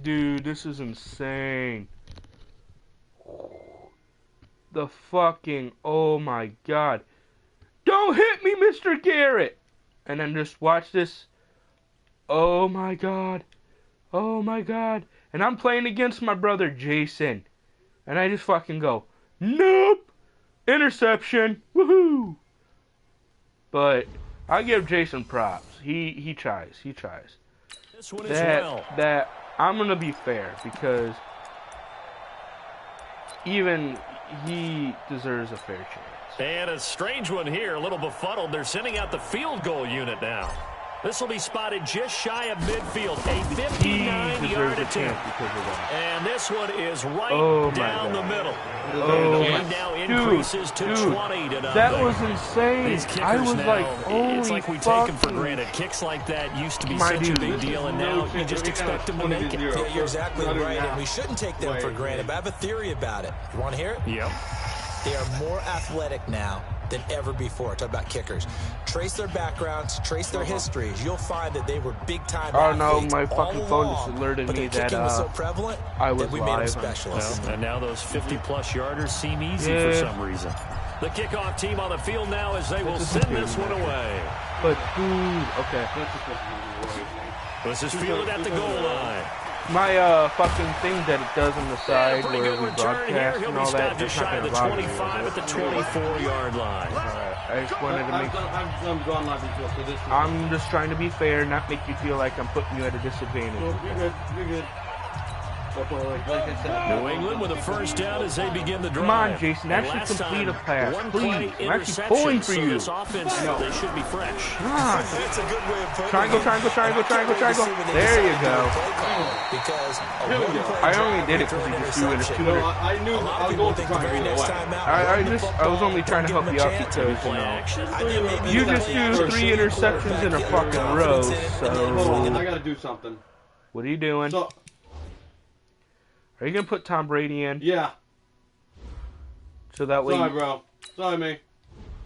Dude, this is insane. The fucking, oh my god. Don't hit me, Mr. Garrett! And then just watch this. Oh my god. Oh my god. And I'm playing against my brother Jason. And I just fucking go, nope! Interception! Woohoo! But I give Jason props. He tries. He tries. This one is well. That I'm gonna be fair because even he deserves a fair chance. And a strange one here, a little befuddled. They're sending out the field goal unit now. This will be spotted just shy of midfield. A 59-yard attempt. And this one is right down the middle. Oh, the lead now increases to 20 to 0. That was insane. These kickers I was now, like, holy it's like we take them for granted. Kicks like that used to be such a big deal, and now you just expect them to make it. Yeah, you're exactly right, and we shouldn't take them for granted. But I have a theory about it. You want to hear it? Yep. They are more athletic now than ever before. Talk about kickers. Trace their backgrounds, trace their histories. You'll find that they were big-time athletes. Oh no, my fucking phone just alerted me that was so prevalent I was that we live. made them specialists. Well, and now those 50-plus yarders seem easy for some reason. The kickoff team on the field now as they will send this one away. But dude, okay. This is fielded at the goal line. My fucking thing that it does on the side where we broadcast and all that, just shy of the 25 at the 24-yard line. I just wanted to make. I'm gone live until this. I'm just trying to be fair, not make you feel like I'm putting you at a disadvantage. You're good. You're good. New England with a first down as they begin the drive. Come on, Jason, actually complete a pass, please. I'm actually pulling for you. This offense, they should be fresh. Come on. That's a good way of putting Triangle, it. triangle, triangle, triangle, triangle. There you go. Because I only did it because you just threw it as 2 minutes. I knew I was going to try and get away. I was only trying to help you out because, you just do 3 interceptions in a fucking row, so. I gotta do something. What are you doing? So, Are you gonna put Tom Brady in? yeah. So that way. Sorry, bro. Sorry, me.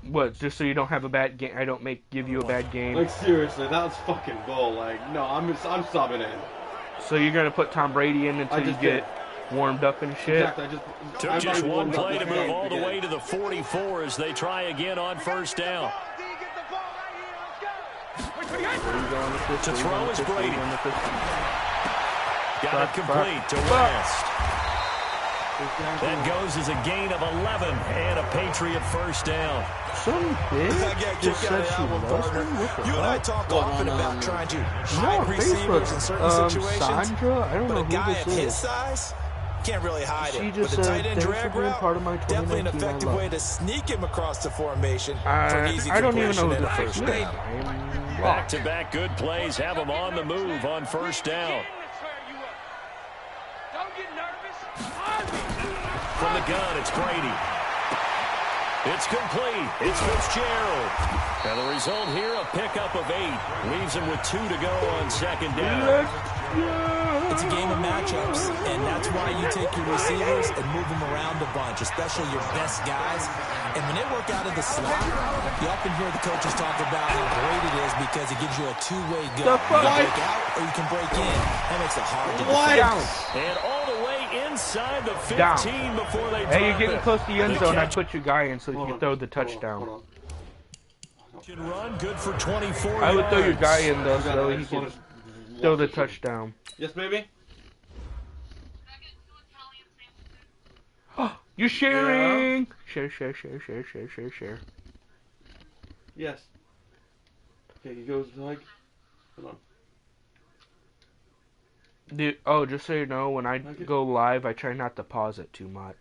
What? Just so you don't have a bad game? I don't give you a bad game. Like seriously, that was fucking bull. Like, no, I'm subbing in. So you're gonna put Tom Brady in until you get warmed up and shit. Exactly. Took just one play to move all the way to the 44 as they try again on first down. To throw is Brady. Got it complete to West. That goes as a gain of 11 and a Patriot first down. Some bitch just said she loves me? What the You and I fuck? talk often about trying to No, hide receivers in certain situations. Sandra? I don't But know a guy who of this his is. size can't really hide She it. just With the said, tight end thanks for drag being route, part of my definitely an 2019 effective way to sneak him across the formation for easy I don't even know completion who at this first is. down. Back-to-back good plays have them on the move on first down. From the gun, it's Brady. It's complete. It's Fitzgerald. And the result here, a pickup of 8. Leaves him with 2 to go on second down. It's a game of matchups, and that's why you take your receivers and move them around a bunch, especially your best guys. And when they work out of the slot, you often hear the coaches talk about how great it is because it gives you a two-way go. You can break out or you can break in. That makes it hard to defend. And all the way inside the 15 before they drop Hey, you're getting it. close to the end zone. I catch. put your guy in so you can throw the touchdown. Run good for 24 I would throw your yards. guy in though so he can throw the touchdown. Yes, baby. You're sharing. Share, share, share, share, share, share, share. Yes. Okay, he goes like. Hold on. Dude, oh, just so you know, when I go live, I try not to pause it too much.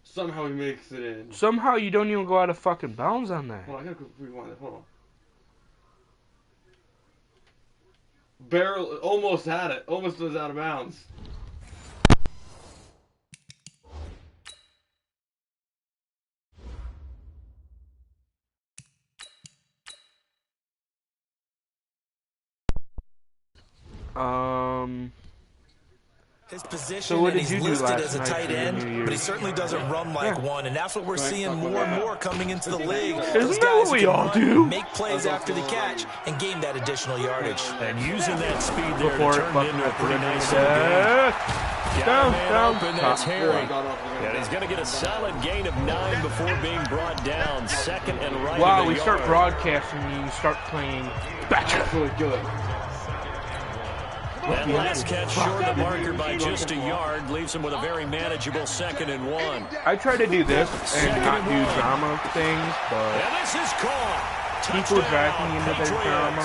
Somehow he makes it in. Somehow you don't even go out of fucking bounds on that. Hold on, I gotta go rewind it. Hold on. Barrel almost had it. Almost was out of bounds. His position, So what and did he's you do listed last as a night tight for New end, Year's? but he certainly doesn't run like one, and that's what we're seeing more and more coming into the league. Isn't Those that guys what we who can all run, do? make plays after the catch, and gain that additional yardage. And using that speed there Before to it turn it into a pretty nice little game. down, Open, that's Harry. Yeah, And he's going to get a solid gain of 9 before being brought down. Second and right. Wow, we start broadcasting and you start playing better. That's really good. That last catch short of the marker by just a yard leaves him with a very manageable 2nd and 1. I try to do this and not do drama things, but And this is caught. people drag me into their Patriots. drama,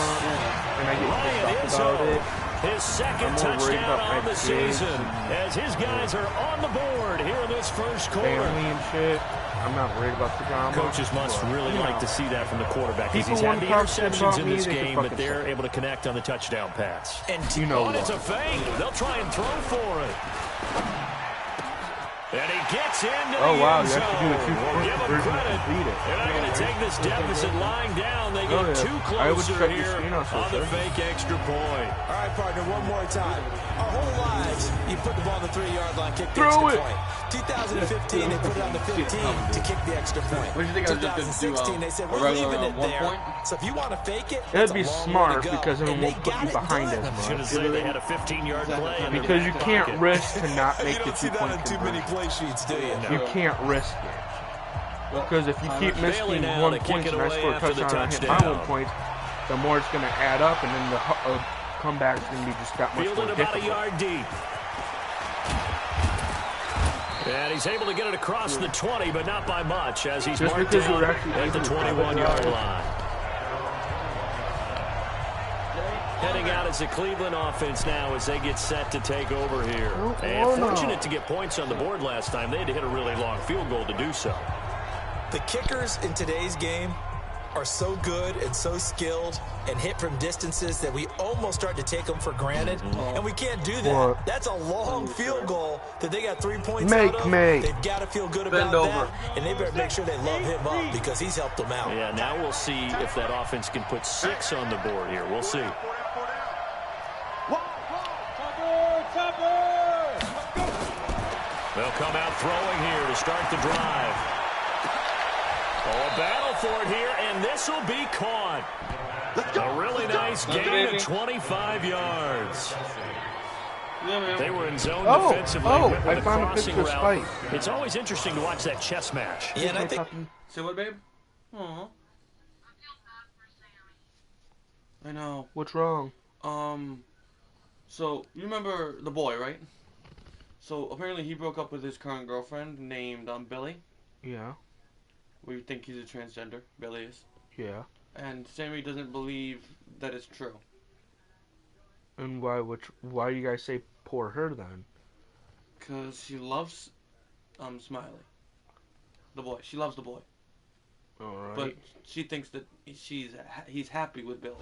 and I get Ryan pissed off about Izzo, it. his second I'm more worried touchdown about my on the kids season as his guys are on the board here in this first quarter. Family and shit. I'm not worried about the drama. Coaches must but, really you like know, to see that from the quarterback because people he's had the want to talk shit interceptions about in me, this they can game, but fucking they're suck. able to connect on the touchdown pass. And You know Oh, and it's a what? fake. They'll try and throw for it. And he gets into Oh, the wow, end you zone. have to do a two-point We'll give him conversion to credit. complete it. They're not going to take this deficit lying down. They get Oh, yeah. too I would closer shut the here screen off, on the sir. fake extra point. all right, partner, one more time. Our whole lives, you put the ball on the 3-yard line, kick the Throw extra it. point. 2015, they put it on the 15 to kick the extra point. What do you think I was just gonna do, 2016, they said, a we're regular, leaving it 1 there. point? So if you want to fake it, It'd it's be a long way smart to go. because then it And they won't put got you it behind done. as I was going to much. say they had a 15-yard play in their Because you back can't pocket. risk to not You make the don't see that on two-point too many conversion. play sheets, do you? You can't risk it. Because if you keep Bailey missing now 1 to kick point it and I away score a after the touchdown and I hit my touchdown. 1 point, the more it's going to add up, and then the comeback's going to be just that much Fielded more about a difficult. yard deep. And he's able to get it across the 20, but not by much, as he's Just marked because down you're actually at the able to 21-yard cover. line. Heading out as the Cleveland offense now as they get set to take over here. And fortunate to get points on the board last time. They had to hit a really long field goal to do so. The kickers in today's game are so good and so skilled and hit from distances that we almost start to take them for granted, and we can't do that. What? That's a long field goal that they got 3 points Make out of. me. They've got to feel good Bend about over. that, and they better make sure they love him up because he's helped them out. Yeah, now we'll see if that offense can put 6 on the board here. We'll see. They'll come out throwing here to start the drive. Oh, a battle for it here, and this will be caught. A really nice gain of 25 yards. Yeah, man. They were in zone Oh, defensively. oh, went with I a found a crossing picture of route. Spike. It's always interesting to watch that chess match. Yeah, and I think Say what, babe? Aw. I know. What's wrong? So, you remember the boy, right? So, apparently he broke up with his current girlfriend named, Billy. Yeah, We think he's a transgender. Billy is. yeah. And Sammy doesn't believe that it's true. And why do you guys say poor her then? Because she loves, Smiley. The boy. She loves the boy. Alright. But she thinks that he's happy with Billy.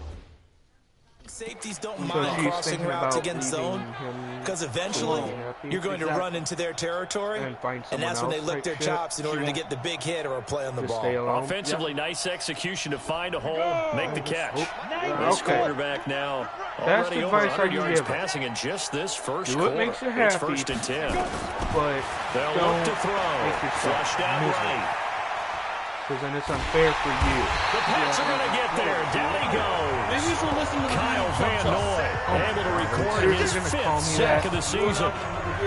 safeties don't So mind she's crossing thinking routes about against leaving zone him because eventually to be happy. you're going to Exactly. run into their territory, and find and someone that's when they else lick their type shit chops in order to get the big hit or a play on the to ball. stay alone. Offensively, nice execution to find a hole, make the catch. Oh, This okay. quarterback now That's already the over advice 100 I yards give. passing in just this first Do what quarter. makes you It's happy. 1st and 10. But They'll don't look to throw. make yourself Flushed out miserable. right. because then it's unfair for you. The Pats are going to get there. Down he goes. Maybe you should listen to the Kyle Van Noy able to record Seriously his gonna call 5th me sack that? of the season.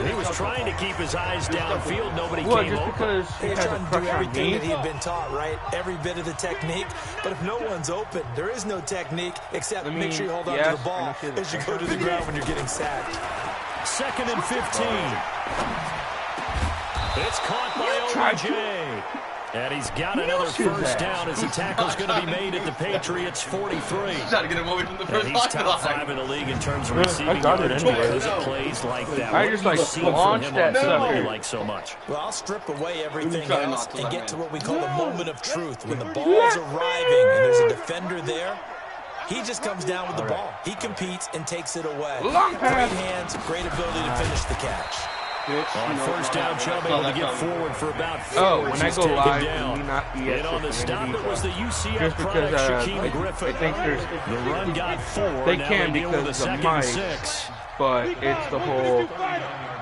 He was trying to keep his eyes downfield. Nobody What, came just open. because he He's has a trying to do crush on everything me? that he had been taught, right? Every bit of the technique. But if no one's open, there is no technique except I mean, make sure you hold on yes, to the ball and it is. as you go to the ground when you're getting sacked. 2nd and 15. It's caught by OBJ. And he's got another first down as the tackle's going to be made at the Patriots 43. Trying to get him away from the first And he's top line. 5 in the league in terms of Yeah, I receiving got it yards anyway. because of plays like that. I What just, have you like, seen from launched him that on film sucker. you like so much? Well, I'll strip away everything try else not to and let get me. to what we call the moment of truth. When the ball's arriving and there's a defender there, he just comes down with the ball. He competes and takes it away. Long Great pass. hands, great ability to finish the catch. On first down, Chubb able to get forward for about 4. Oh, when I He's go taken live, down. can we not be And on the extra stop, handy? it was the UCF Just product, because Shaquem I Griffin. think there's The run got 4. They now can they deal with a because the 2nd and mic 6. but it's the whole,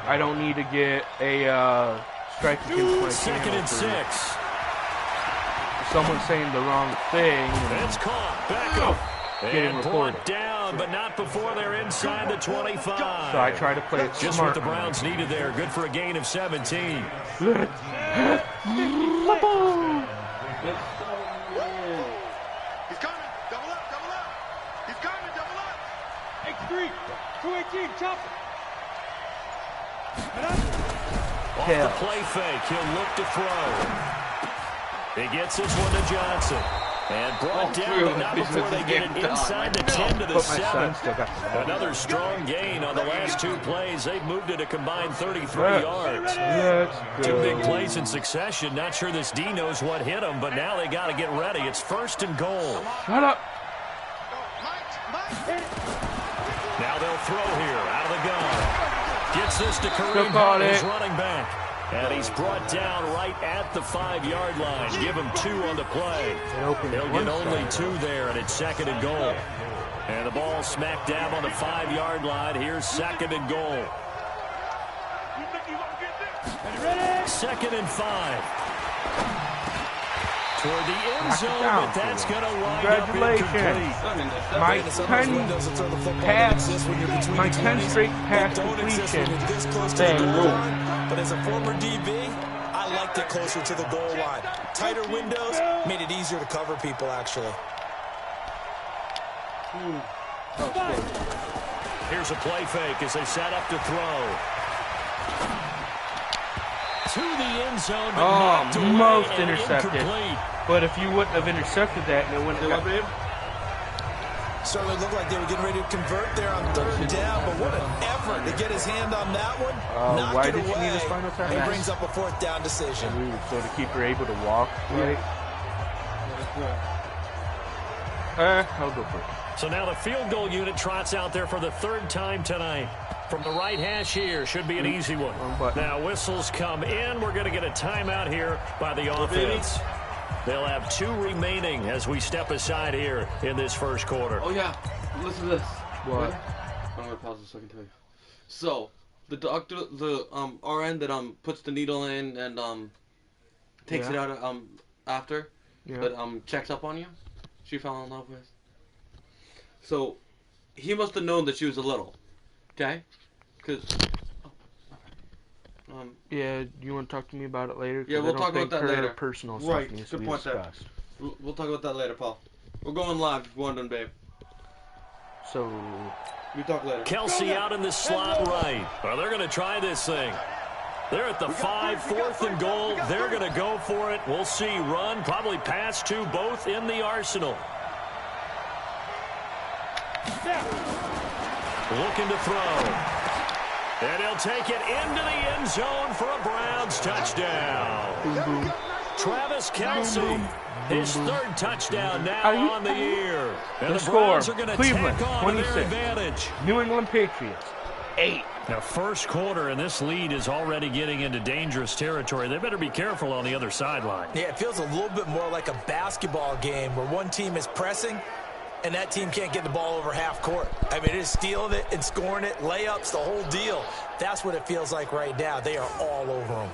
I don't need to get a strike against my Second and 6. Someone saying the wrong thing. It's caught. Back up. Getting And recorded. brought down, but not before they're inside the 25. So I try to play it Just smart. what the Browns needed there. Good for a gain of 17. He's coming, double up. He's coming, double up. X3, 218, chop Off the play fake, he'll look to throw. He gets this one to Johnson. And brought down, but not before they get it inside the 10 to the 7. Another strong gain on the last 2 plays. They've moved it a combined 33 yards. Two big plays in succession. Not sure this D knows what hit him, but now they got to get ready. It's 1st and goal. Shut up. Now they'll throw here out of the gun. Gets this to Kareem Hunt, his running back. And he's brought down right at the 5-yard line. Give him 2 on the play. He'll get only 2 there, and it's 2nd and goal. And the ball smack dab on the 5-yard line. Here's 2nd and goal. 2nd and 5. Toward the end zone, but that's going to wind up incomplete. My 10 straight pass completion. But as a former DB, I liked it closer to the goal line. Tighter windows made it easier to cover people, actually. Here's a play fake as they set up to throw. To the end zone, but knocked away most and intercepted. incomplete. But if you wouldn't have intercepted that, and it wouldn't have got... Certainly looked like they were getting ready to convert there on 3rd down, but what an effort to get his hand on that one. Why did you need a spinal tap? He brings up a 4th down decision. So the keeper able to walk, right? I'll go for it. So now the field goal unit trots out there for the 3rd time tonight. From the right hash here, should be an easy one. Now whistles come in. We're going to get a timeout here by the offense. They'll have 2 remaining as we step aside here in this 1st quarter. Oh yeah, listen to this. What? I'm gonna pause this so I can tell you. So the doctor, the RN that puts the needle in and takes it out after, that checks up on you, she fell in love with. So he must have known that she was a little, okay? Cause yeah, you want to talk to me about it later? Yeah, we'll talk about that later. Personal stuff right, needs good to be point discussed. there. We'll talk about that later, Paul. We're going live if you want done, babe. So we talk later. Kelsey out in the slot right. Well, they're going to try this thing. They're at the 5, 4th and goal. They're going to go for it. We'll see. Run, probably pass to both in the arsenal. Looking to throw. And he'll take it into the end zone for a Browns touchdown. Travis Kelce, his 3rd touchdown now on the year. And the Browns are going to Cleveland, tack on 26. their advantage. New England Patriots, 8. Now, 1st quarter, and this lead is already getting into dangerous territory. They better be careful on the other sideline. Yeah, it feels a little bit more like a basketball game where one team is pressing and that team can't get the ball over half court. I mean, it is stealing it and scoring it, layups, the whole deal. That's what it feels like right now. They are all over them.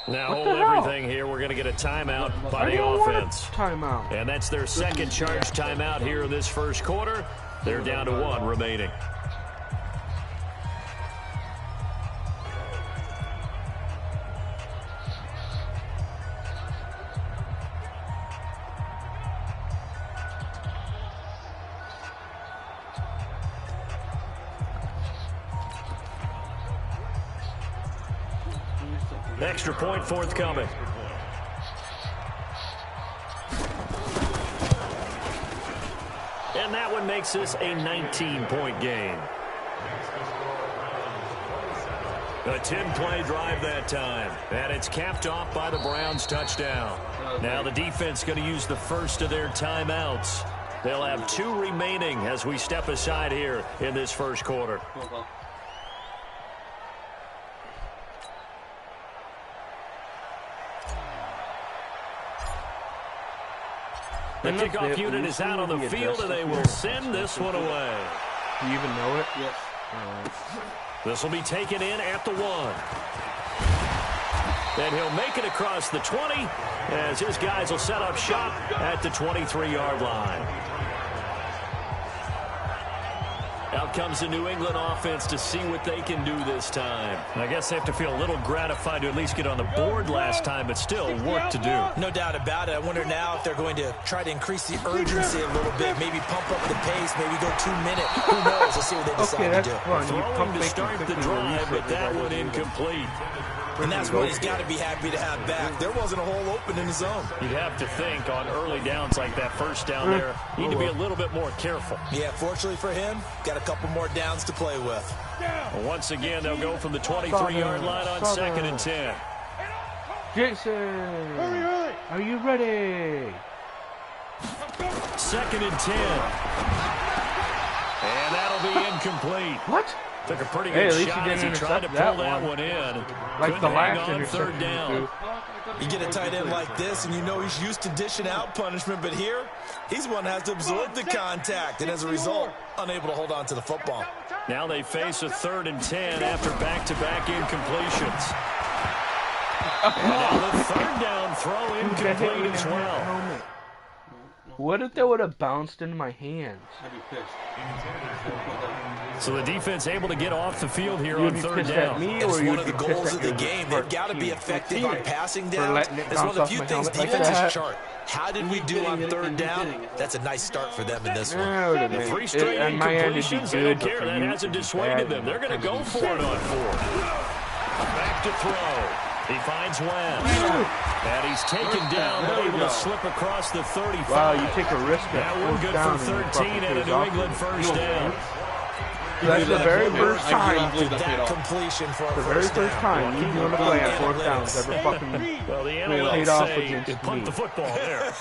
Now hold everything here. We're going to get a timeout by the offense. Timeout. And that's their 2nd charge timeout here in this 1st quarter. They're down to 1 remaining. Extra point forthcoming. And that one makes this a 19-point game. A 10-play drive that time. And it's capped off by the Browns touchdown. Now the defense going to use the first of their timeouts. They'll have 2 remaining as we step aside here in this 1st quarter. The kickoff unit is out on the field, and they will send this one away. Do you even know it? Yes. This will be taken in at the 1. And he'll make it across the 20 as his guys will set up shop at the 23-yard line. Out comes the New England offense to see what they can do this time. I guess they have to feel a little gratified to at least get on the board last time, but still work to do. No doubt about it. I wonder now if they're going to try to increase the urgency a little bit, maybe pump up the pace, maybe go 2 minute. Who knows? Let's see what they decide to do. Throwing to start the drive, but that one incomplete. And that's what he's got to be happy to have back. There wasn't a hole open in the zone. You'd have to think on early downs like that first down there, you need to be a little bit more careful. Yeah, fortunately for him, got a couple more downs to play with. Well, once again, they'll go from the 23-yard line on 2nd and 10. Jason, are you ready? 2nd and 10. And that'll be incomplete. What? Took a pretty good shot as he tried to pull that one in. Like the last on 3rd down. You get a tight end like this, and you know he's used to dishing out punishment, but here, he's one that has to absorb the contact, and as a result, unable to hold on to the football. Now they face a 3rd and 10 after back-to-back incompletions. And now the 3rd down throw incomplete as well. What if that would have bounced into my hands? I'd be pissed. So the defense able to get off the field here on 3rd down. It's one of the goals of the game. They've got to be effective on passing down. It's one of the few things defenses chart. How did we do on 3rd down? That's a nice start for them in this one. The 3 straight incompletions, they don't care. That hasn't dissuaded them. They're going to go for it on 4th. Back to throw. He finds Wentz. And he's taken down, but able to slip across the 35. Wow, you take a risk. Now we're good for 13 and a New England first down. That's the very first time. That completion for the very first time you've been on the play on 4th downs ever fucking well, the paid off against me. Punt the football there.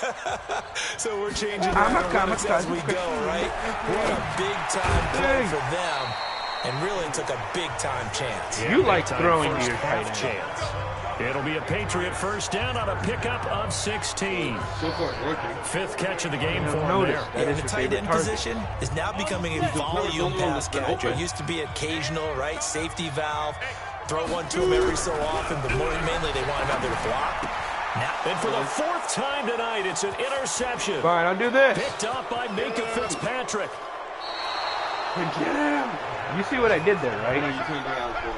So we're changing analytics as we go, right? What a big-time play for them, and really took a big-time chance. You like throwing to your tight end. Chance. It'll be a Patriot first down on a pickup of 16. So far, working. 5th catch of the game for him there. And the tight end position is now becoming a volume pass catcher. It used to be occasional, right? Safety valve. Throw one to him every so often, but mainly they want him out there to block. Now, and for the 4th time tonight, it's an interception. Fine, I'll do this. Picked up by Minka Fitzpatrick. Get him. You see what I did there, right? You turned around for it.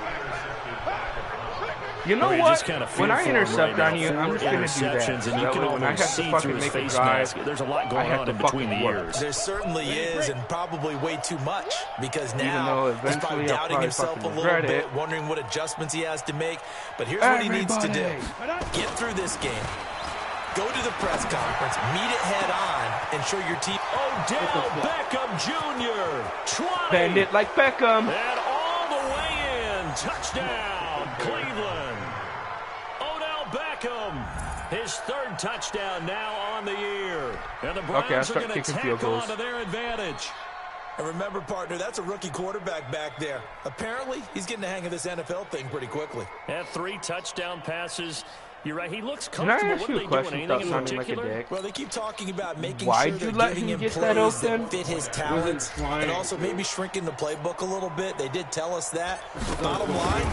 You know what? When I intercept right on you, I'm just going to do that. And you can when I have to fucking make a drive, there's a lot going on in between the ears. There certainly is, and probably way too much, because now he's probably doubting himself a little bit, wondering what adjustments he has to make. But here's what he needs to do. Get through this game. Go to the press conference, meet it head on, and show your team. Odell Beckham Jr. 20. Bend it like Beckham. And all the way in. Touchdown, Cleveland. Odell Beckham, his 3rd touchdown now on the year. And the Browns are going to tack on to their advantage. And remember, partner, that's a rookie quarterback back there. Apparently, he's getting the hang of this NFL thing pretty quickly. Had 3 touchdown passes. You're right. He looks comfortable. Can I ask you a question without sounding like a dick? Well, they keep talking about making Why'd sure you they're let giving him him get plays that open? that fit his talents, and also maybe shrinking the playbook a little bit. They did tell us that. Bottom line,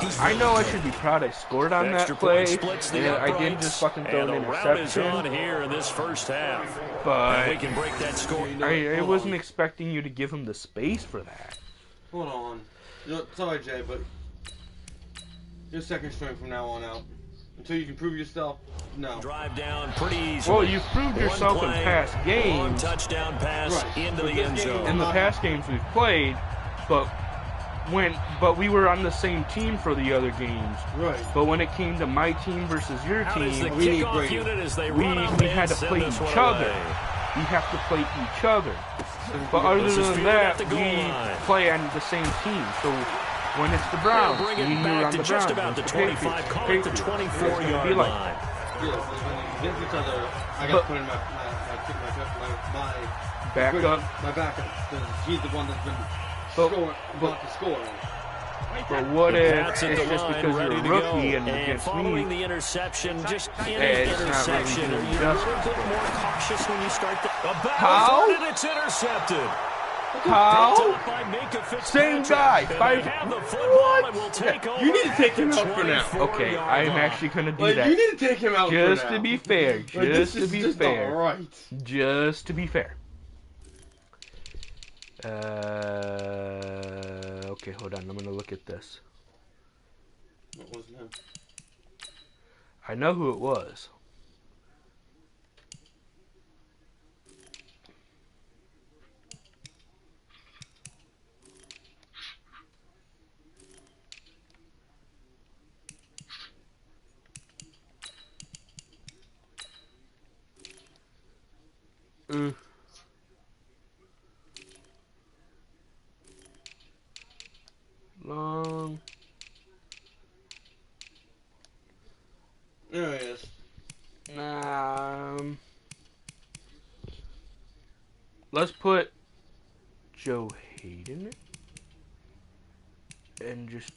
he's I know I should be proud I scored on that play. I didn't just fucking throw an interception. On here in this first half. But we can break that score. I wasn't expecting you to give him the space for that. Hold on. Sorry, Jay, but you're 2nd string from now on out. Until you can prove yourself, no. Drive down pretty easily. Well, you've proved yourself in past games. Long touchdown pass into the end zone. In the past games we've played, but we were on the same team for the other games. Right. But when it came to my team versus your team, we had to play each other. We have to play each other. But other than that, we play on the same team. So when it's the Browns, bring it back to just about the 25, call it the 24-yard line. Against each other, I got to put in my backup. My backup. He's the one that's been scoring, about to score. But what if it's just because you're a rookie and against following me? the interception, just any It's not really interception, doing are you a justice. little bit more cautious when you start the How? and it's intercepted. How? Same guy. You need to take him out for now. Okay, I'm actually gonna do that. You need to take him out Just for now. to be fair. Just to be fair. Alright. Just to be fair. Okay, hold on. I'm gonna look at this. What was him? I know who it was. Long. There he is. Let's put Joe Hayden and just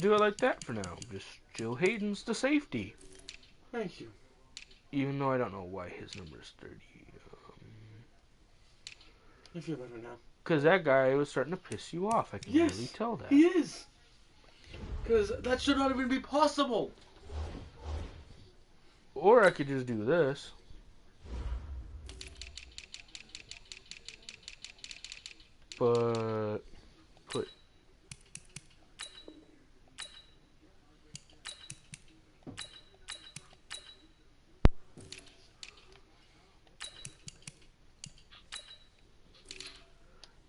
do it like that for now. Just Joe Hayden's the safety. Thank you. Even though I don't know why his number is 30. I feel better now. Because that guy was starting to piss you off. I can really tell that. He is. Because that should not even be possible. Or I could just do this. But put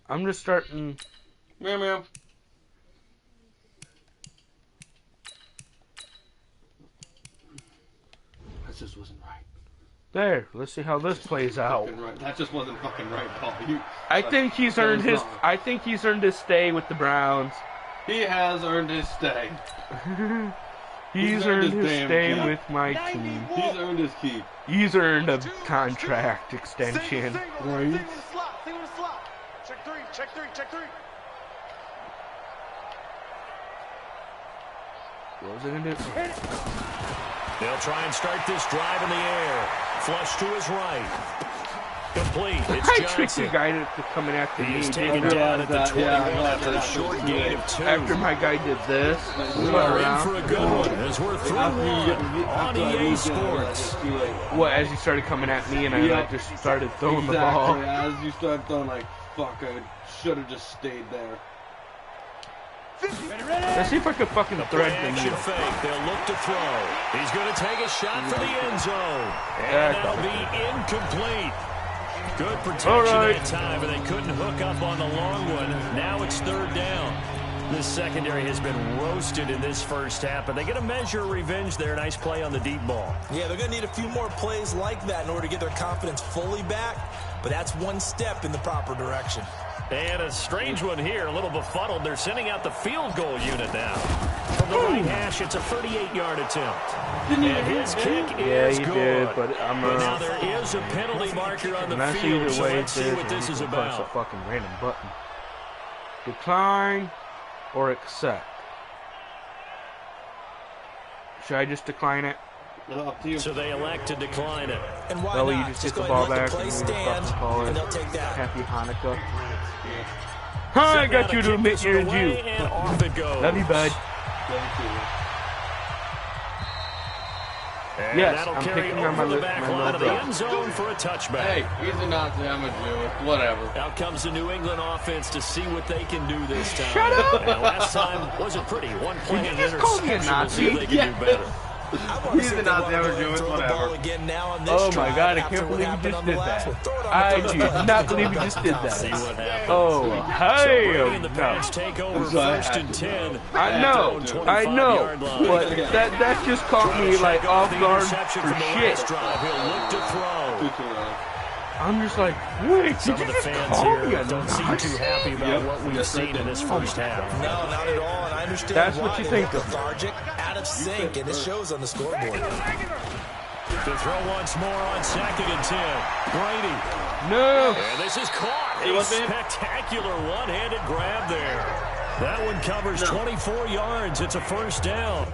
I'm just starting. Meow meow. That just wasn't right. There. Let's see how this plays out. Right. That just wasn't fucking right, Paul. I think he's earned his. I think he's earned his stay with the Browns. He has earned his stay. He's earned his stay with my team. He's earned his keep. He's earned a contract extension. Right. Check three, check three, check three. What was I gonna do? They'll try and start this drive in the air. Flush to his right. Complete. It's I tricked the Johnson. guy coming after me. He's He taken didn't down at the realize 21 that. after a short gain of 2. After my guy did this, We're in for a good one as we're 3-1 on EA Sports. what, as he started coming at me and I like, just started throwing the ball. As you start throwing, like, fuck, I should have just stayed there. Let's see if I could fucking thread the Action needle. fake. They'll look to throw. He's going to take a shot for the end zone. Yeah, And that'll be incomplete. Good protection right. that time, but they couldn't hook up on the long one. Now it's 3rd down. This secondary has been roasted in this first half, but they get a measure of revenge there. Nice play on the deep ball. Yeah, they're going to need a few more plays like that in order to get their confidence fully back, but that's one step in the proper direction. And a strange one here, a little befuddled. They're sending out the field goal unit now. From the right hash, it's a 38-yard attempt. And his kick is good. Did, but But now there is a penalty marker on the that's field, either so way let's see what this is Press a about. fucking random button. Decline or accept. Should I just decline it? Up to you. So they elect to decline it. And why Well, not? you just get go the ahead ball and let back the play and you just stand, fucking call it and they'll take that. Happy Hanukkah. Huh, I got you to admit you're a Jew. And off it goes. Love you, bud. And Yes, that'll I'm carry picking on over my the back my line of the logo. end zone for a touchback. Hey, he's a Nazi, I'm a Jew. Whatever. Out comes the New England offense to see what they can do this time. Shut up! And last time wasn't pretty. One play Did and you just call me a interception. We'll see if Nazi? they can do better. He's a Nazi, I'm a Jew. Whatever. Oh my god, I can't believe you just did that. I do not believe you just did See that. what happens. Oh, hey, Brady and the no. Pats take over That's what I 1st had and to 10. I know, but that just caught me like off guard Interception for from the shit. last drive. He'll look to throw. I'm just like, wait, Some did of you the just fans call me here a don't seem Nazi? too happy about what we've Yes, seen in this first half. No, not at all, and I understand That's why. what you They think look of. lethargic, out of sync, and it shows on the scoreboard. To throw once more on 2nd and 10. Brady No. And this is caught. A spectacular one-handed grab there. That one covers 24 yards. It's a first down.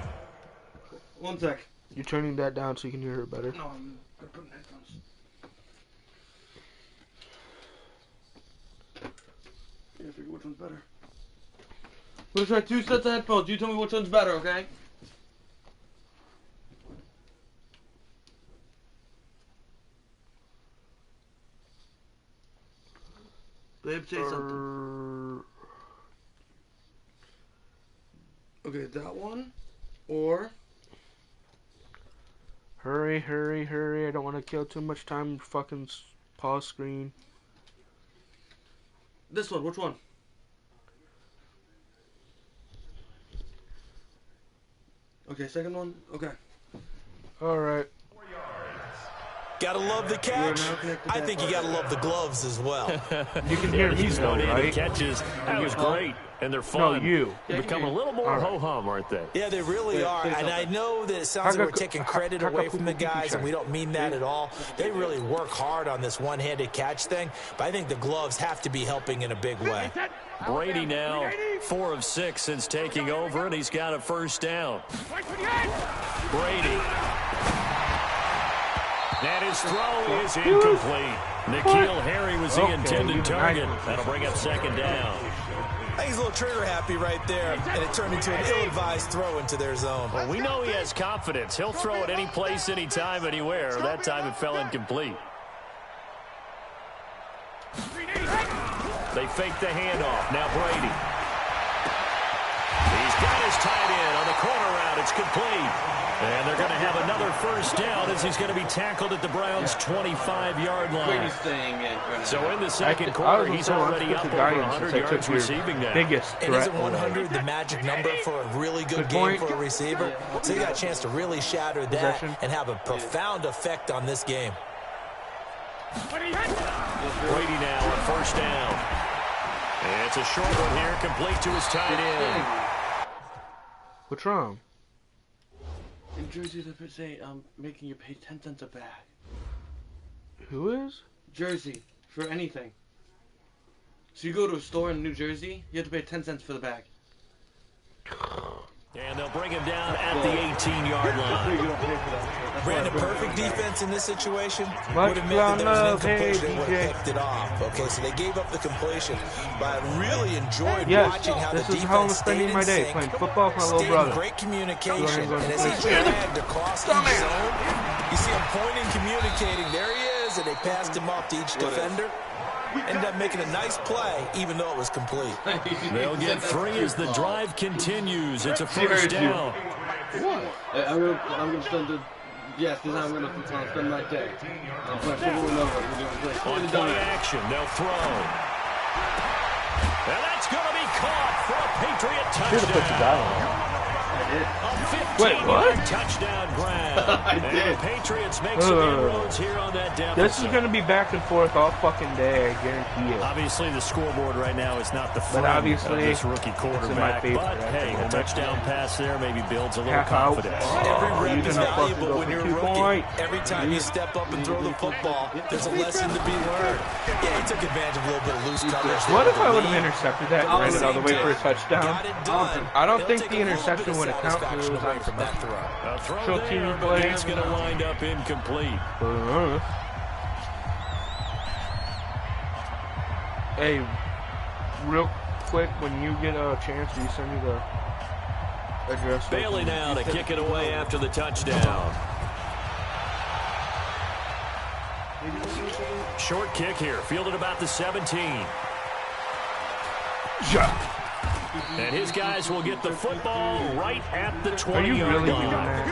1 sec. You're turning that down so you can hear it better. No, I'm putting headphones. Yeah, figure which one's better. We'll try 2 sets of headphones. You tell me which one's better, okay? Babe, say something. Okay, that one, or... Hurry, hurry, hurry. I don't want to kill too much time. Fucking pause screen. This one, which one? Okay, second one? Okay. Alright. Gotta love the catch. I think you gotta love the gloves as well. You can hear me though, right? Catches. That was great. And they're fun. No, you. They become a little more ho-hum, aren't they? Yeah, they really are. And I know that it sounds like we're taking credit away from the guys, and we don't mean that at all. They really work hard on this one-handed catch thing, but I think the gloves have to be helping in a big way. Brady now 4 of 6 since taking over, and he's got a first down. Brady. And his throw is incomplete. N'Keal Harry was the intended target. That'll bring up second down. I think he's a little trigger happy right there, and it turned into an ill-advised throw into their zone. Well, we know he has confidence. He'll throw it any place, anytime, anywhere. That time it fell incomplete. They fake the handoff. Now Brady. He's got his tight end on the corner route. It's complete. And they're going to have another first down as he's going to be tackled at the Browns' 25-yard line. So in the second quarter, he's already up over 100 yards receiving now. Biggest and isn't 100 the magic number for a really good game for a receiver? So he got a chance to really shatter that and have a profound effect on this game. Brady now on first down. And it's a short one here, complete to his tight end. What's wrong? In Jersey, they say making you pay 10 cents a bag. Who is? Jersey, for anything. So you go to a store in New Jersey, you have to pay 10 cents for the bag. And they'll bring him down at the 18-yard line. Brandon, perfect defense in this situation. Much would have meant that there was an incompletion and would hey, have picked it off. Okay, so they gave up the completion. But I really enjoyed yes, watching how the this is defense how I'm stayed spending in my day, sync, playing football with my little stayed in brother. great communication. And as he dragged across each zone, you see him pointing, communicating. There he is, and they passed him off to each defender. Ended up making a nice play, even though it was complete. They'll get 3 as the drive continues. It's a first down. I'm going to spend the... Yes, this is how I'm going to spend my day. I'm playing football On play action, they'll throw. And that's going to be caught for a Patriot touchdown. Should have put the guy on. A 15-yard touchdown grab. And the Patriots make some inroads here on that deficit. This is going to be back and forth all fucking day, I guarantee it. Obviously, the scoreboard right now is not the friend obviously, of this rookie quarterback. But, hey, a touchdown pass there maybe builds a little confidence. Every rep is valuable when you're a rookie. Point. Every time you step up and throw the football, there's a lesson to be learned. Yeah, he took advantage of a little bit of loose coverage. What if I would have intercepted that and ran it all the way for a touchdown? I don't think the interception would have counted. It was like from that throw. A throw there, but it's going to wind up incomplete. Hey, real quick, when you get a chance, will you send me the address? Bailey now to kick it away after the touchdown. Short kick here, fielded about the 17. And his guys will get the football right at the 20-yard line.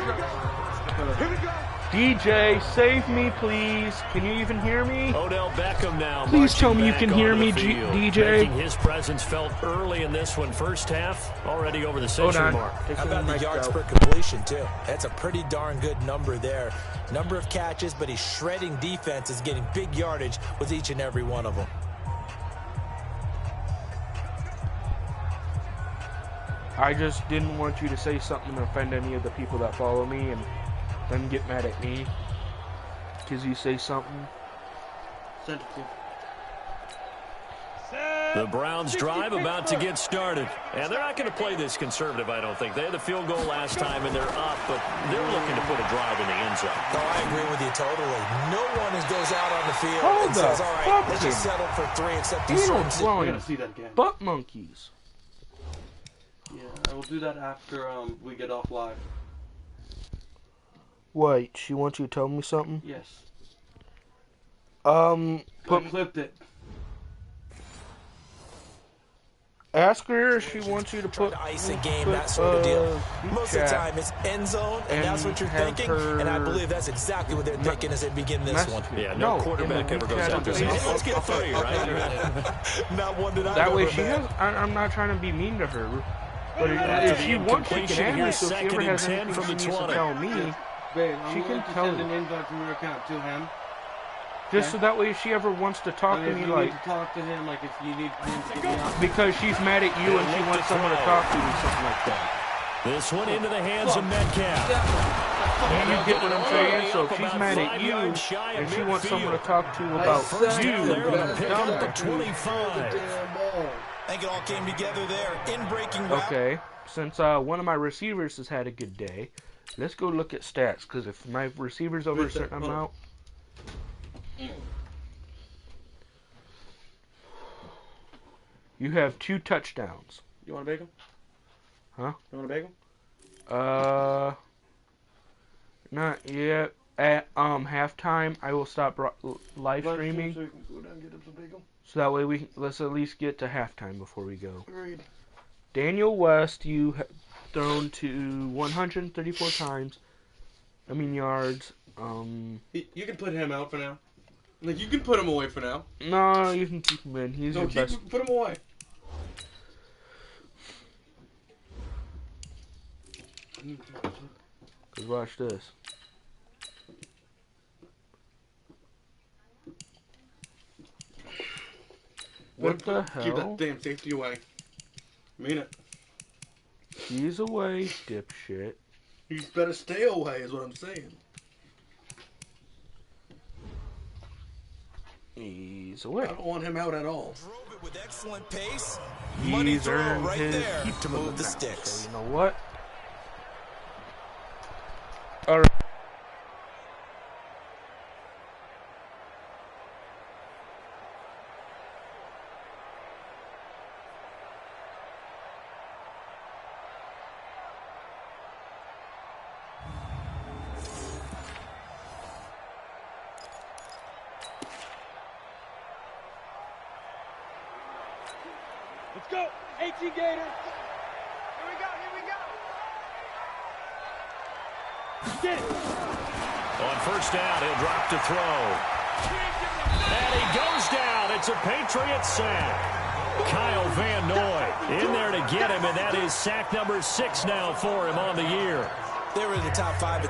DJ, save me, please. Can you even hear me? Odell Beckham now. Please tell me you can hear me, DJ. Making his presence felt early in this one. First half, already over the century mark. How about the yards per completion, too? That's a pretty darn good number there. Number of catches, but he's shredding defense, is getting big yardage with each and every one of them. I just didn't want you to say something to offend any of the people that follow me and then get mad at me because you say something. Sent it to you. The Browns drive about to get started. And they're not going to play this conservative, I don't think. They had the field goal last time, and they're up, but they're looking to put a drive in the end zone. No, I agree with you totally. No one goes out on the field and says, all right, let's just settle for 3, except these certain We're going to see that again. Butt monkeys. Yeah, I will do that after we get off live. Wait, she wants you to tell me something? Yes. I clipped it. Ask her if she wants you to put ice a game, that sort of deal. Most of the time, it's end zone, and that's what you're thinking. And I believe that's exactly what they're thinking as they begin this one. Yeah, no quarterback ever goes out there. Let's get 3, right? Not one that I've that way ever she met. has. I'm not trying to be mean to her, but if she wants, she can ask me. So if she ever has anything she needs to tell me, Babe, she can tell send me. an invite from your account to him. Just so that way, if she ever wants to talk to me, you like need to talk to him, like if you need him to give me out. because she's mad at you and she wants someone to talk to or something like that. This one into the hands of Metcalf. You get what I'm saying? So if she's mad at you and she wants someone to talk to about you, There on the pick dumb up the it. 25. I think it all came together there in breaking route. Okay, since one of my receivers has had a good day, let's go look at stats. Because if my receiver's over a certain amount, you have 2 touchdowns. You want a bagel? Huh? You want a bagel? Not yet. At halftime, I will stop live streaming. So you can go down and get him some bagel. So that way let's at least get to halftime before we go. Agreed. Daniel West, you have thrown to 134 times. I mean yards. You can put him out for now. Like you can put him away for now. No, you can keep him in. He's your best. Put him away. Cause watch this. What the hell? Keep that damn safety away. Mean it. He's away, dipshit. He's better stay away, is what I'm saying. He's away. I don't want him out at all. Drove it with excellent pace. Money He's throw earned right his there keep to move the now. sticks. So you know what? All right. Let's go. 18 Gators. Here we go. Get it. On first down, he'll drop to throw. And he goes down. It's a Patriot sack. Kyle Van Noy in there to get him, and that is sack number 6 now for him on the year. They were in the top 5.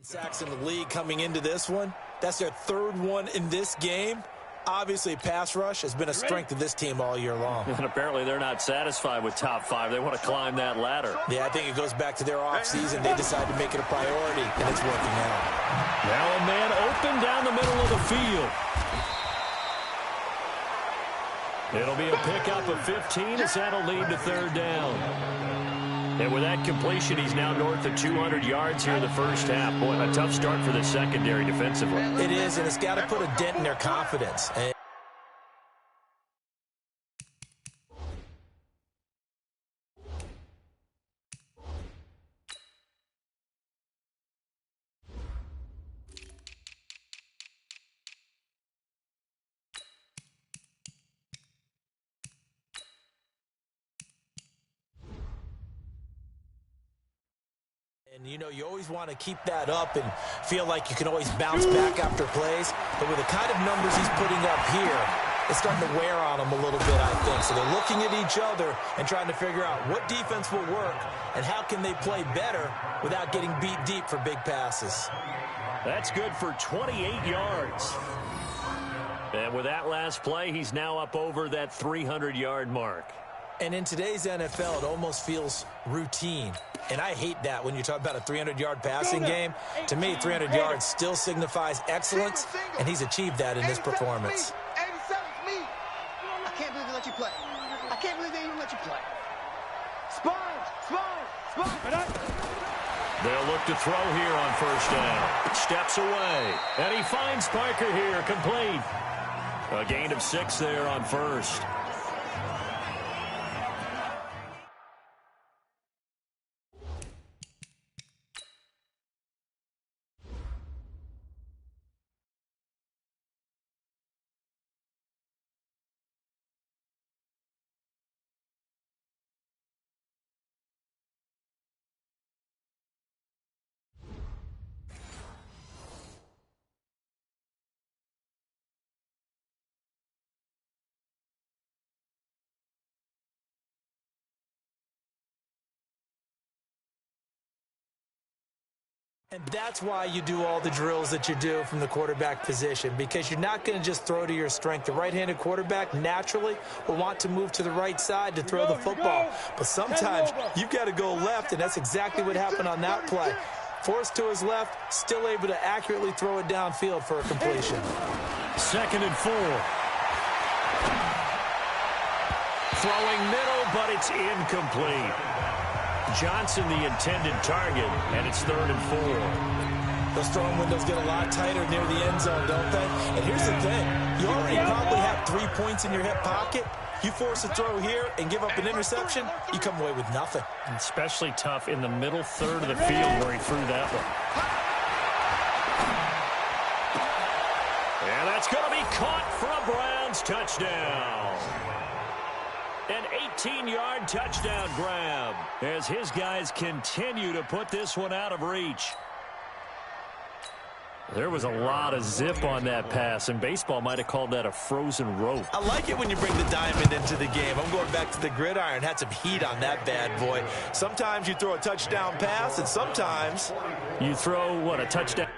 Sacks in the league coming into this one. That's their 3rd one in this game. Obviously, pass rush has been a strength of this team all year long. And apparently they're not satisfied with top 5. They want to climb that ladder. Yeah, I think it goes back to their offseason. They decided to make it a priority, and it's working out. Now a man open down the middle of the field. It'll be a pickup of 15 as that'll lead to 3rd down. And with that completion, he's now north of 200 yards here in the first half. Boy, a tough start for the secondary defensively. It is, and it's got to put a dent in their confidence. And And, you know, you always want to keep that up and feel like you can always bounce back after plays. But with the kind of numbers he's putting up here, it's starting to wear on him a little bit, I think. So they're looking at each other and trying to figure out what defense will work and how can they play better without getting beat deep for big passes. That's good for 28 yards. And with that last play, he's now up over that 300-yard mark. And in today's NFL, it almost feels routine. And I hate that when you talk about a 300-yard passing game. To me, 300 yards still signifies excellence, and he's achieved that in this performance. I can't believe they let you play. I can't believe they even let you play. Sponge. They'll look to throw here on first down. Steps away. And he finds Parker here, complete. A gain of 6 there on first. And that's why you do all the drills that you do from the quarterback position, because you're not going to just throw to your strength. The right-handed quarterback naturally will want to move to the right side to throw the football. But sometimes you've got to go left, and that's exactly what happened on that play. Forced to his left, still able to accurately throw it downfield for a completion. 2nd and 4. Throwing middle, but it's incomplete. Johnson the intended target, and it's 3rd and 4. Those throwing windows get a lot tighter near the end zone, don't they? And here's the thing. You already probably have 3 points in your hip pocket. You force a throw here and give up an interception, you come away with nothing. And especially tough in the middle third of the field where he threw that one. And that's going to be caught for a Browns touchdown. An 18-yard touchdown grab as his guys continue to put this one out of reach. There was a lot of zip on that pass, and baseball might have called that a frozen rope. I like it when you bring the diamond into the game. I'm going back to the gridiron. Had some heat on that bad boy. Sometimes you throw a touchdown pass, and sometimes you throw, what, a touchdown?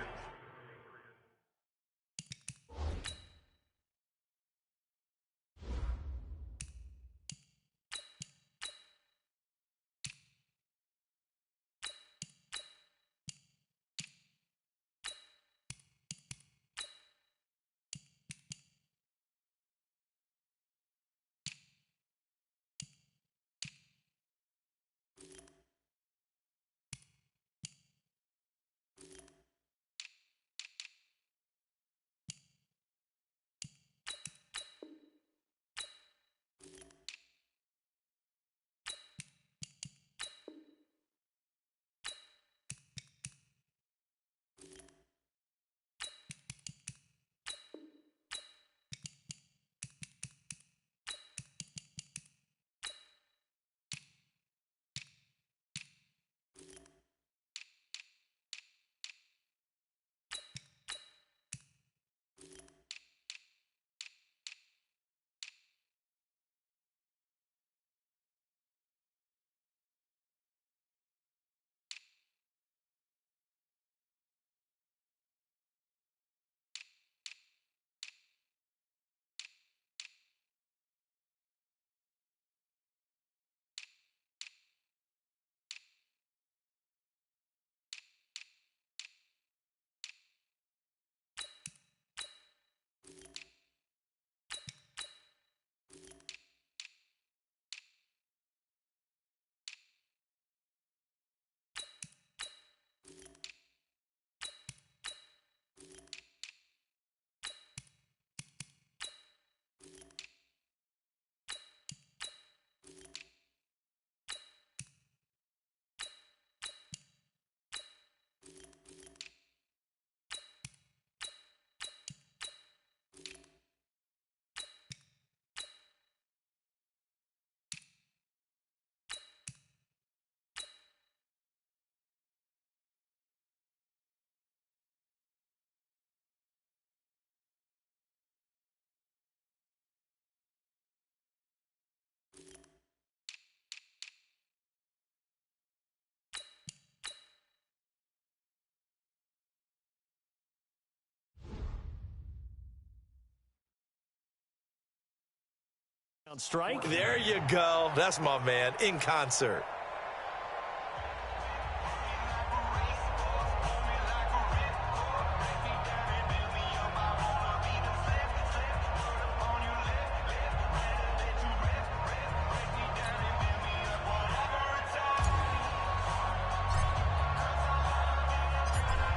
Strike. There you go. That's my man in concert.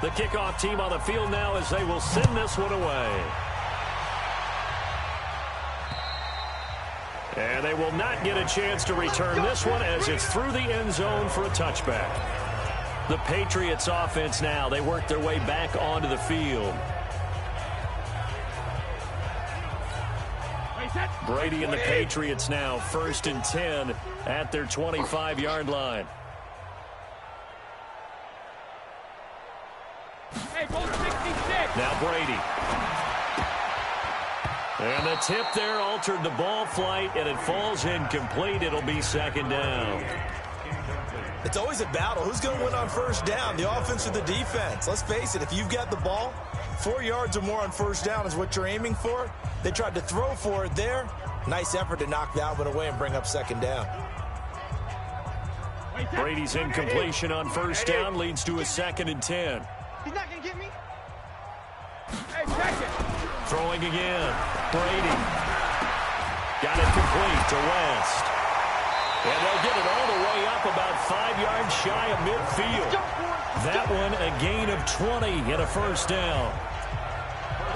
The kickoff team on the field now as they will send this one away. And they will not get a chance to return this one as it's through the end zone for a touchback. The Patriots offense now, they work their way back onto the field. Brady and the Patriots now 1st and 10 at their 25-yard line. Now Brady. And the tip there altered the ball flight, and it falls incomplete. It'll be 2nd down. It's always a battle. Who's going to win on 1st down, the offense or the defense? Let's face it, if you've got the ball, 4 yards or more on 1st down is what you're aiming for. They tried to throw for it there. Nice effort to knock that one away and bring up 2nd down. Brady's incompletion on 1st down leads to a 2nd and 10. He's not going to get me. Throwing again. Brady. Got it complete to West. And they'll get it all the way up about 5 yards shy of midfield. That one a gain of 20 and a 1st down.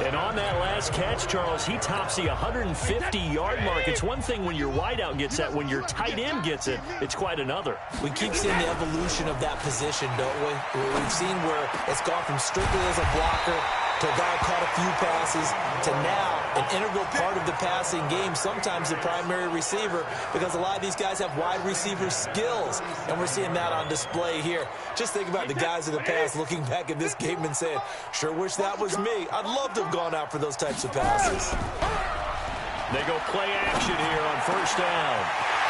And on that last catch, Charles, he tops the 150-yard mark. It's one thing when your wideout gets that. When your tight end gets it, it's quite another. We keep seeing the evolution of that position, don't we? We've seen where it's gone from strictly as a blocker to a guy caught a few passes to now an integral part of the passing game, sometimes the primary receiver, because a lot of these guys have wide receiver skills, and we're seeing that on display here. Just think about the guys of the past looking back at this game and saying, sure wish that was me. I'd love to have gone out for those types of passes. They go play action here on 1st down.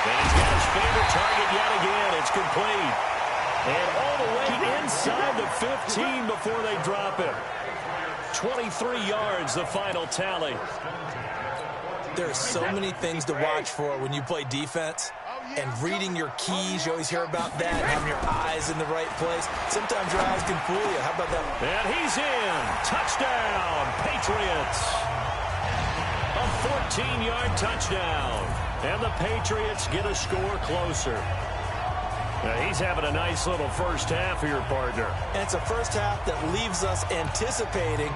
And he's got his favorite target yet again. It's complete. And all the way inside the 15 before they drop it. 23 yards, the final tally. There are so many things to watch for when you play defense. And reading your keys, you always hear about that, having your eyes in the right place. Sometimes your eyes can fool you. How about that? And he's in. Touchdown, Patriots. A 14-yard touchdown. And the Patriots get a score closer. Now he's having a nice little first half here, partner. And it's a first half that leaves us anticipating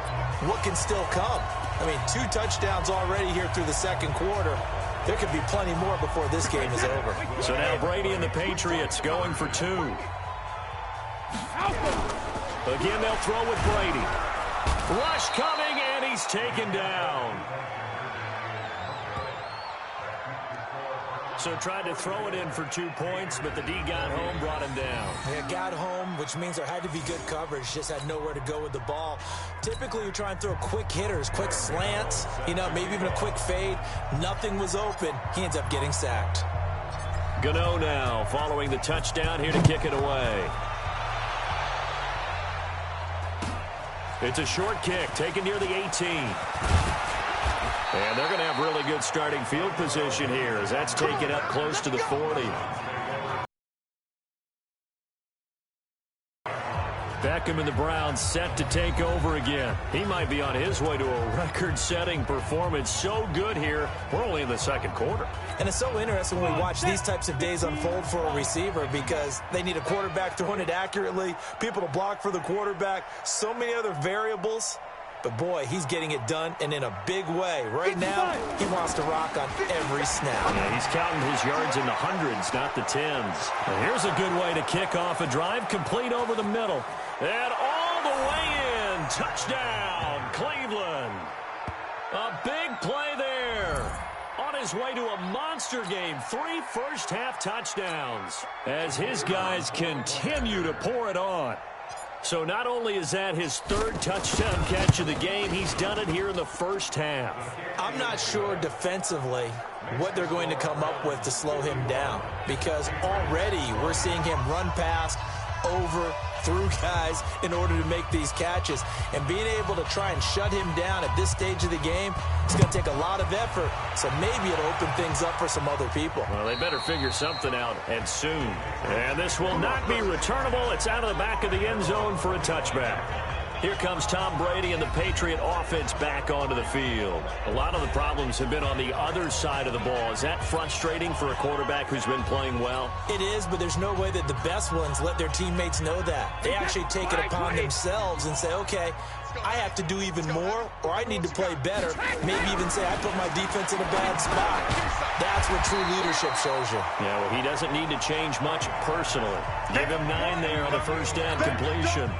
what can still come. I mean, 2 touchdowns already here through the 2nd quarter. There could be plenty more before this game is over. So now Brady and the Patriots going for 2. Again, they'll throw with Brady. Rush coming, and he's taken down. So tried to throw it in for 2 points, but the D got home, brought him down. Yeah, got home, which means there had to be good coverage. Just had nowhere to go with the ball. Typically, you try and throw quick hitters, quick slants, maybe even a quick fade. Nothing was open. He ends up getting sacked. Gano now following the touchdown here to kick it away. It's a short kick taken near the 18. And they're going to have really good starting field position here as that's taken up close to the 40. Beckham and the Browns set to take over again. He might be on his way to a record-setting performance. So good here. We're only in the 2nd quarter. And it's so interesting when we watch these types of days unfold for a receiver because they need a quarterback throwing it accurately, people to block for the quarterback, so many other variables. But, boy, he's getting it done, and in a big way. Right now, he wants to rock on every snap. Yeah, he's counting his yards in the hundreds, not the tens. And here's a good way to kick off a drive, complete over the middle. And all the way in. Touchdown, Cleveland. A big play there. On his way to a monster game. 3 first-half touchdowns as his guys continue to pour it on. So not only is that his 3rd touchdown catch of the game, he's done it here in the first half. I'm not sure defensively what they're going to come up with to slow him down because already we're seeing him run past over through guys in order to make these catches. And being able to try and shut him down at this stage of the game, it's going to take a lot of effort. So maybe it'll open things up for some other people. Well, they better figure something out, and soon. And this will not be returnable. It's out of the back of the end zone for a touchback. Here comes Tom Brady and the Patriot offense back onto the field. A lot of the problems have been on the other side of the ball. Is that frustrating for a quarterback who's been playing well? It is, but there's no way that the best ones let their teammates know that. They actually take it upon themselves and say, okay, I have to do even more, or I need to play better. Maybe even say I put my defense in a bad spot. That's what true leadership shows you. Yeah, well, he doesn't need to change much personally. Give him 9 there on the first down completion.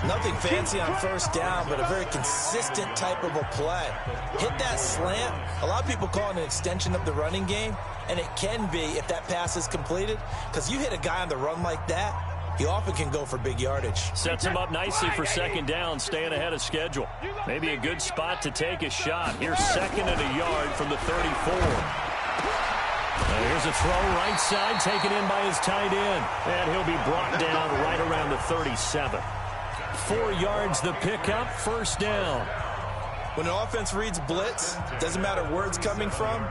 Nothing fancy on first down, but a very consistent type of a play. Hit that slant. A lot of people call it an extension of the running game, and it can be if that pass is completed, because you hit a guy on the run like that, he often can go for big yardage. Sets him up nicely for second down, staying ahead of schedule. Maybe a good spot to take a shot. Here's 2nd and a yard from the 34. Here's a throw right side, taken in by his tight end. And he'll be brought down right around the 37. 4 yards the pickup, first down. When an offense reads blitz, doesn't matter where it's coming from,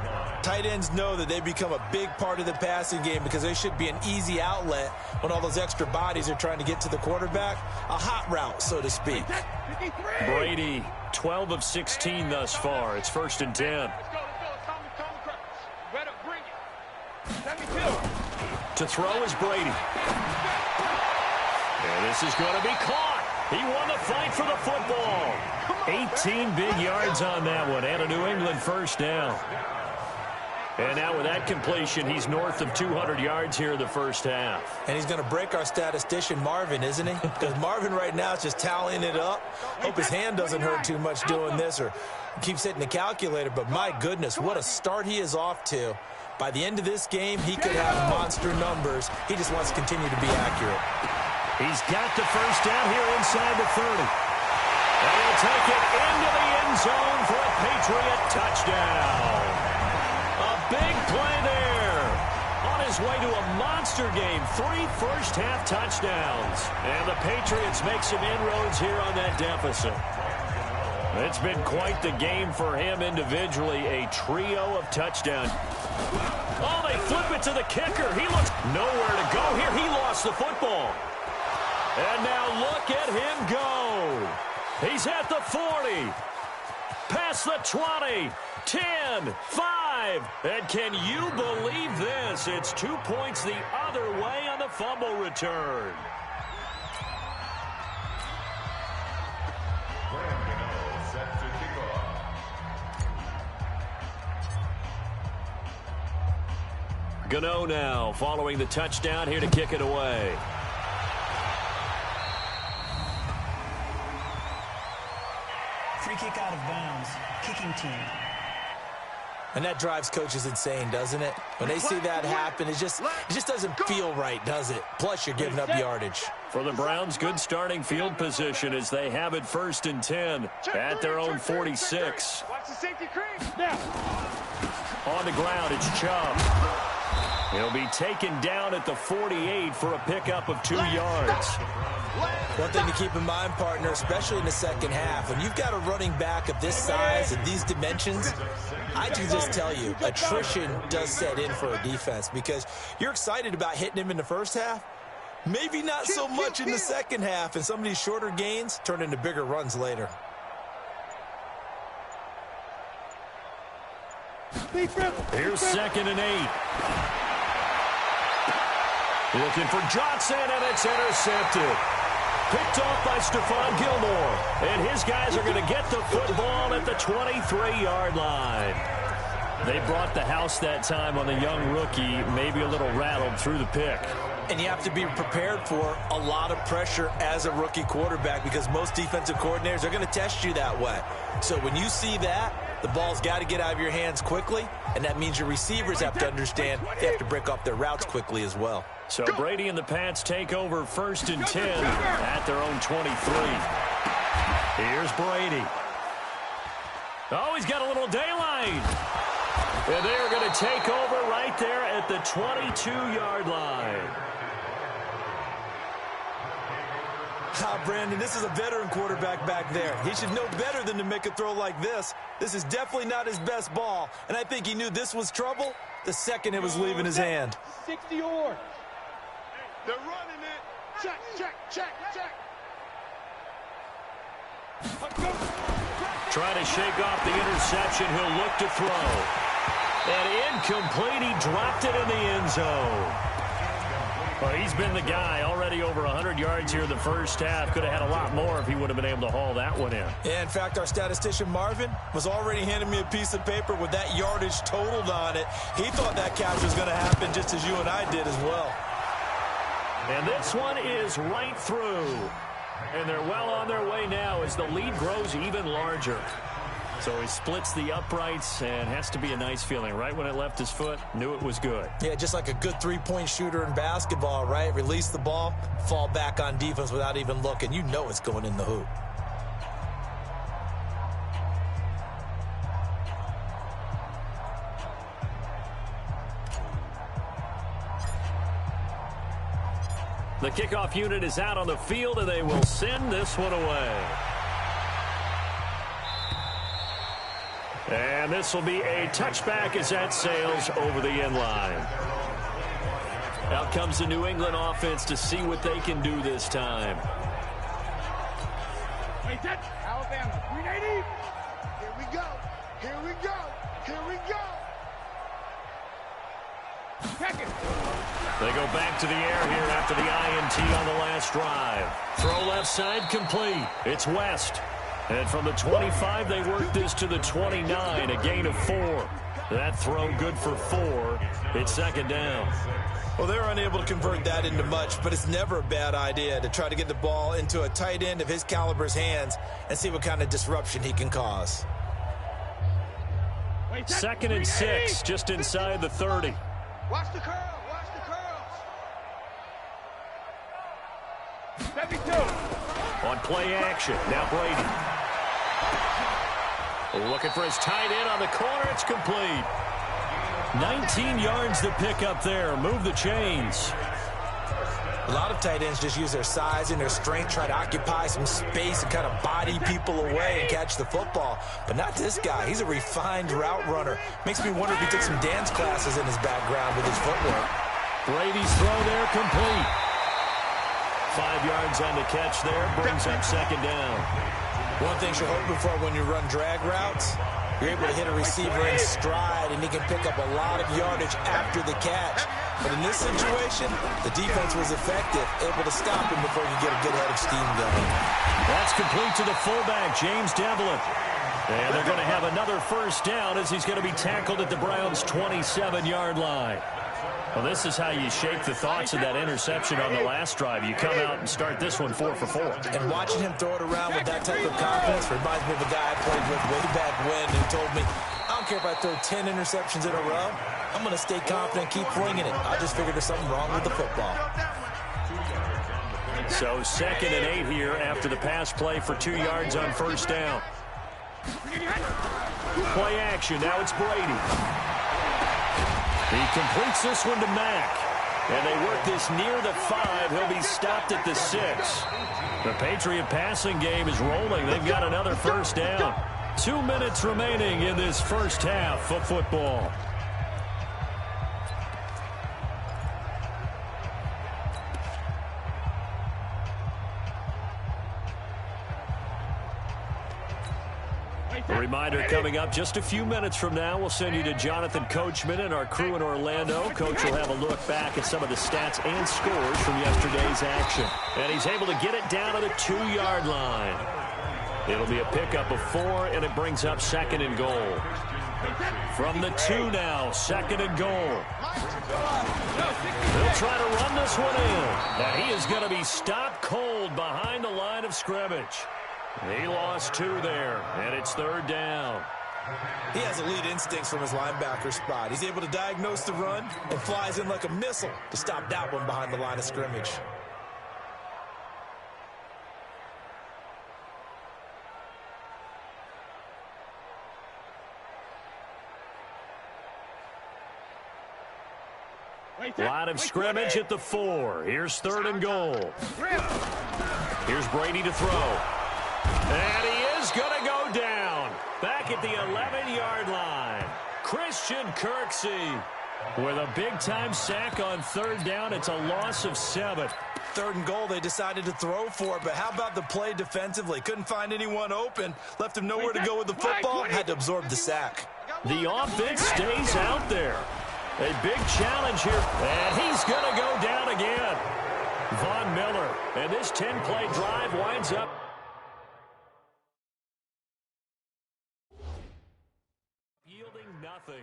tight ends know that they become a big part of the passing game because they should be an easy outlet when all those extra bodies are trying to get to the quarterback. A hot route, so to speak. Brady, 12 of 16 thus far. It's 1st and 10. To throw is Brady. And this is going to be caught. He won the fight for the football. 18 big yards on that one, and a New England first down. And now with that completion, he's north of 200 yards here in the first half. And he's going to break our statistician Marvin, isn't he? Because Marvin right now is just tallying it up. Hope his hand doesn't hurt too much doing this or keeps hitting the calculator. But my goodness, what a start he is off to. By the end of this game, he could have monster numbers. He just wants to continue to be accurate. He's got the first down here inside the 30. And he'll take it into the end zone for a Patriot touchdown. A big play there. On his way to a monster game. 3 first-half touchdowns. And the Patriots make some inroads here on that deficit. It's been quite the game for him individually. A trio of touchdowns. Oh, they flip it to the kicker. He looks nowhere to go here. He lost the football. And now look at him go. He's at the 40. Past the 20. 10. 5. And can you believe this? It's 2 points the other way on the fumble return. Gano now following the touchdown here to kick it away. Free kick out of bounds. Kicking team. And that drives coaches insane, doesn't it? When they see that happen, it just doesn't feel right, does it? Plus, you're giving up yardage. For the Browns, good starting field position as they have it 1st and 10 at their own 46. On the ground, it's Chubb. He'll be taken down at the 48 for a pickup of 2 yards. One thing to keep in mind, partner, especially in the second half, when you've got a running back of this size and these dimensions, I can just tell you, attrition does set in for a defense because you're excited about hitting him in the first half. Maybe not so much in the second half, and some of these shorter gains turn into bigger runs later. Here's 2nd and 8. Looking for Johnson, and it's intercepted. Picked off by Stephon Gilmore. And his guys are going to get the football at the 23-yard line. They brought the house that time on the young rookie, maybe a little rattled through the pick. And you have to be prepared for a lot of pressure as a rookie quarterback because most defensive coordinators are going to test you that way. So when you see that, the ball's got to get out of your hands quickly, and that means your receivers have to understand they have to break off their routes quickly as well. So Brady and the Pats take over 1st and 10 at their own 23. Here's Brady. Oh, he's got a little daylight. And they are going to take over right there at the 22-yard line. Brandon, this is a veteran quarterback back there. He should know better than to make a throw like this. This is definitely not his best ball, and I think he knew this was trouble the second it was leaving his hand. 60 or. They're running it. Check, check, check, check. Trying to shake off the interception. He'll look to throw. And incomplete. He dropped it in the end zone. Well, he's been the guy. Already over 100 yards here in the first half. Could have had a lot more if he would have been able to haul that one in. Yeah, in fact, our statistician Marvin was already handing me a piece of paper with that yardage totaled on it. He thought that catch was going to happen just as you and I did as well. And this one is right through. And they're well on their way now as the lead grows even larger. So he splits the uprights, and has to be a nice feeling. Right when it left his foot, knew it was good. Yeah, just like a good three-point shooter in basketball, right? Release the ball, fall back on defense without even looking. You know it's going in the hoop. The kickoff unit is out on the field, and they will send this one away. And this will be a touchback as that sails over the end line. Out comes the New England offense to see what they can do this time. Wait, that's Alabama. 380. Here we go. Here we go. Here we go. Check it. They go back to the air here after the INT on the last drive. Throw left side complete. It's West. And from the 25, they work this to the 29, a gain of 4. That throw good for 4. It's second down. Well, they're unable to convert that into much, but it's never a bad idea to try to get the ball into a tight end of his caliber's hands and see what kind of disruption he can cause. Second and 6, just inside the 30. Watch the curl. Watch the curls. 72. On play action, now Brady. Looking for his tight end on the corner. It's complete. 19 yards to pick up there. Move the chains. A lot of tight ends just use their size and their strength, try to occupy some space and kind of body people away and catch the football. But not this guy. He's a refined route runner. Makes me wonder if he took some dance classes in his background with his footwork. Brady's throw there complete. 5 yards on the catch there. Brings up second down. One thing you're hoping for when you run drag routes, you're able to hit a receiver in stride, and he can pick up a lot of yardage after the catch. But in this situation, the defense was effective, able to stop him before he could get a good head of steam going. That's complete to the fullback, James Devlin. And they're going to have another first down as he's going to be tackled at the Browns' 27-yard line. Well, this is how you shape the thoughts of that interception on the last drive. You come out and start this one 4 for 4. And watching him throw it around with that type of confidence reminds me of a guy I played with way back when who told me, I don't care if I throw 10 interceptions in a row. I'm going to stay confident, keep flinging it. I just figured there's something wrong with the football. So 2nd and 8 here after the pass play for 2 yards on first down. Play action. Now it's Brady. He completes this one to Mack. And they work this near the 5. He'll be stopped at the 6. The Patriot passing game is rolling. They've got another first down. 2 minutes remaining in this first half of football. A reminder coming up just a few minutes from now, we'll send you to Jonathan Coachman and our crew in Orlando. Coach will have a look back at some of the stats and scores from yesterday's action. And he's able to get it down to the 2-yard line. It'll be a pickup of 4, and it brings up 2nd and goal. From the 2 now, 2nd and goal. They'll try to run this one in. And he is going to be stopped cold behind the line of scrimmage. He lost 2 there, and it's 3rd down. He has elite instincts from his linebacker spot. He's able to diagnose the run and flies in like a missile to stop that one behind the line of scrimmage. Line of scrimmage at the 4. Here's 3rd and goal. Here's Brady to throw. And he is going to go down. Back at the 11-yard line. Christian Kirksey with a big-time sack on third down. It's a loss of 7. 3rd and goal, they decided to throw for it, but how about the play defensively? Couldn't find anyone open. Left him nowhere to go with the football. Had to absorb the sack. The offense stays out there. A big challenge here, and he's going to go down again. Von Miller, and this 10-play drive winds up yielding nothing.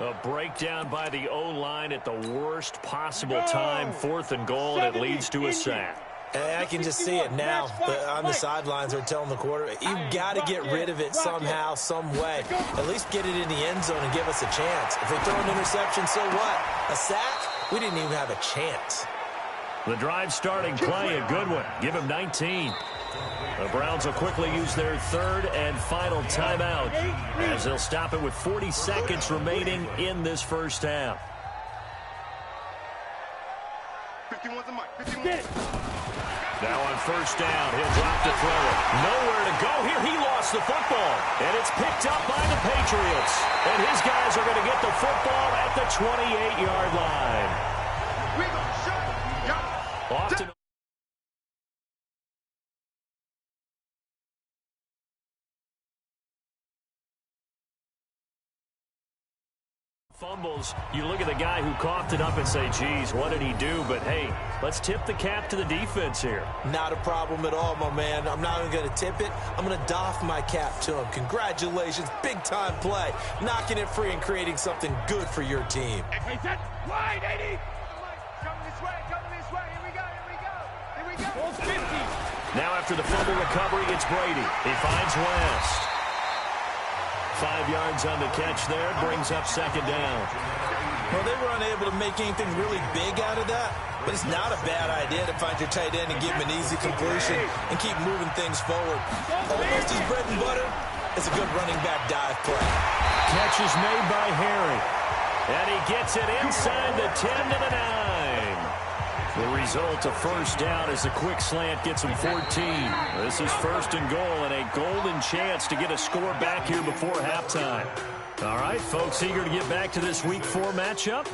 A breakdown by the O-line at the worst possible time. 4th and goal, and it leads to a sack. I can just see it now. On the sidelines, they're telling the quarterback, you've got to get rid of it somehow, some way. At least get it in the end zone and give us a chance. If they throw an interception, so what? A sack? We didn't even have a chance. The drive starting play, a good one. Give him 19. The Browns will quickly use their 3rd and final timeout as they'll stop it with 40 seconds remaining in this first half. 51's the mic. 51. Now on first down, he'll drop to throw it. Nowhere to go here. He lost the football, and it's picked up by the Patriots. And his guys are going to get the football at the 28-yard line. We gonna shut y'all. Off to fumbles. You look at the guy who coughed it up and say, geez, what did he do? But, hey, let's tip the cap to the defense here. Not a problem at all, my man. I'm not even going to tip it. I'm going to doff my cap to him. Congratulations. Big-time play. Knocking it free and creating something good for your team. Hey, set. Wide, 80. Coming this way. Here we go. Here we go. Ball's 50. Now after the fumble recovery, it's Brady. He finds West. 5 yards on the catch there, brings up 2nd down. Well, they were unable to make anything really big out of that, but it's not a bad idea to find your tight end and give him an easy completion and keep moving things forward. Almost his bread and butter is a good running back dive play. Catch is made by Harry, and he gets it inside the 10 to the 9. The result of first down as the quick slant gets him 14. This is 1st and goal and a golden chance to get a score back here before halftime. All right, folks, eager to get back to this Week 4 matchup?